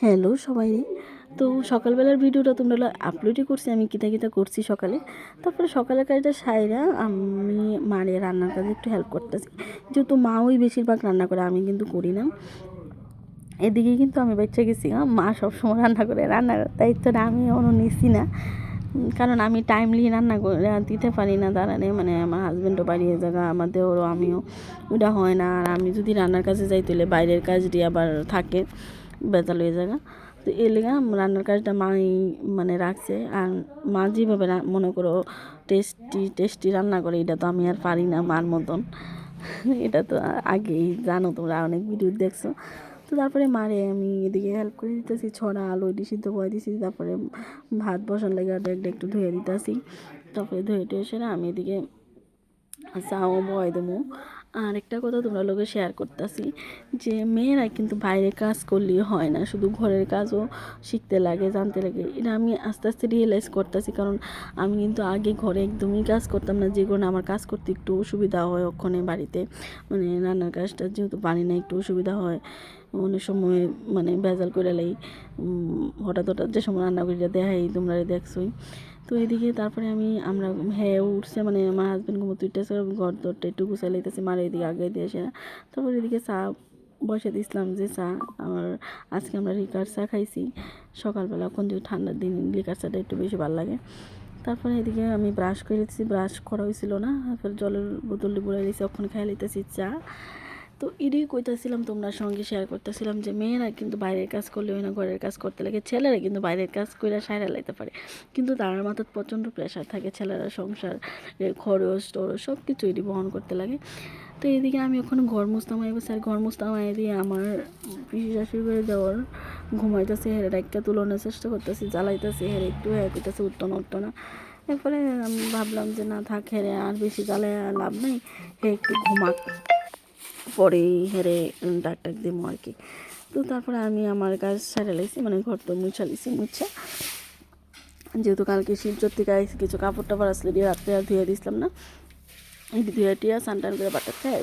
Hello সবাই। তো সকালবেলার ভিডিওটা তোমরা আপলোডই করছি, আমি কিতা কিতা করছি সকালে। তারপরে সকালের কাজটা সাইরা আমি মারে রান্নার কাজে একটু হেল্প করতেছি, যেহেতু মা ওই বেশিরভাগ রান্না করে, আমি কিন্তু করি না। এদিকে কিন্তু আমি বেঁচে গেছি, মা সবসময় রান্না করে, রান্নার দায়িত্বটা আমি অন্য নিছি না, কারণ আমি টাইমলি রান্না করে দিতে পারি না দাঁড়ানে, মানে আমার হাজব্যান্ডও বাড়িয়ে জায়গা, আমাদেরও আমিও, ওটা হয় না। আর আমি যদি রান্নার কাজে যাই তাহলে বাইরের কাজ দিয়ে আবার থাকে বেতাল হয়ে জায়গা। তো এর লেগে রান্নার কাজটা মাই মানে রাখছে। আর মা যেভাবে মনে করো টেস্টি টেস্টি রান্না করে, এটা তো আমি আর পারি না মার মতন। এটা তো আগেই জানো, তোমরা অনেক ভিডিও দেখছো। তো তারপরে মারে আমি এদিকে হেল্প করে দিতেছি, ছড়া আলু এটি সিদ্ধ করে দিছি, তারপরে ভাত বসার লেগে একটু ধুয়ে দিতেছি। তারপরে ধুয়ে টুয়ে সেরে আমি এদিকে চাও বয় দেবো। আর একটা কথা তোমরা লোকে শেয়ার করতেছি, যে মেয়েরা কিন্তু বাইরে কাজ করলেই হয় না, শুধু ঘরের কাজও শিখতে লাগে, জানতে লাগে। এটা আমি আস্তে আস্তে রিয়েলাইজ করতেছি, কারণ আমি কিন্তু আগে ঘরে একদমই কাজ করতাম না, যে কারণে আমার কাজ করতে একটু অসুবিধা হয় ওখানে বাড়িতে, মানে রান্নার কাজটা যেহেতু পারি না, একটু অসুবিধা হয় অনেক সময়, মানে ভেজাল করে লাই। হঠাৎ যে সময় রান্না করি দেখাই, তোমরা দেখছোই। তো এদিকে তারপরে আমরা হ্যাঁ উঠছে, মানে আমার হাজব্যান্ড ঘুমোতে উঠতেছে, ঘর দরটা একটু গুছাই লাইতেছে, মারে এদিকে আগে দিয়ে আসে না। তারপরে এদিকে চা বসে দিয়েছিলাম, যে চা আমার আজকে আমরা লিকার চা খাইছি সকালবেলা, এখন যে ঠান্ডার দিন লিকার চাটা একটু বেশি ভালো লাগে। তারপরে এদিকে আমি ব্রাশ করে দিচ্ছি, ব্রাশ করা হয়েছিল না, তারপরে জলের বোতলটি বলে দিয়েছি, ওখানে খাই লাইতেছি চা। তো এটাই কইতাছিলাম, তোমরা সঙ্গে শেয়ার করতেছিলাম, যে মেয়েরা কিন্তু বাইরের কাজ করলে হয় না, ঘরের কাজ করতে লাগে। ছেলেরা কিন্তু বাইরের কাজ করে সাইরা লাইতে পারে, কিন্তু তার মাথায় প্রচণ্ড প্রেশার থাকে, ছেলেরা সংসার খরচ টরচ সব কিছু এটি বহন করতে লাগে। তো এদিকে আমি ওখানে ঘর মুস্তামাই বসে, আর ঘর মুস্তামাই দিয়ে আমার পিসি শাশুড়ি করে দেওয়ার ঘুমাইতেছে, হেরে ডাক্কা তুলনের চেষ্টা করতেছি, জ্বালাইতেছে, হেরে একটু হ্যাঁ করতেছে, উঠতো না। এরপরে আমি ভাবলাম যে না থাক, হেরে আর বেশি জ্বালায় লাভ নেই, হে একটু ঘুমাক, পরে হেরে ডাক দিব আর কি। তো তারপরে আমি আমার কাজ সেরে লাইছি, মানে ঘর তো মুছা, যেহেতু কালকে শিলচর থেকে আইসি, কিছু কাপড় টাপড় আসলে দিয়ে রাত্রে আর ধুয়ে দিছিলাম না, এই ধুয়ে টিয়া স্নান টান করে বাটার খাই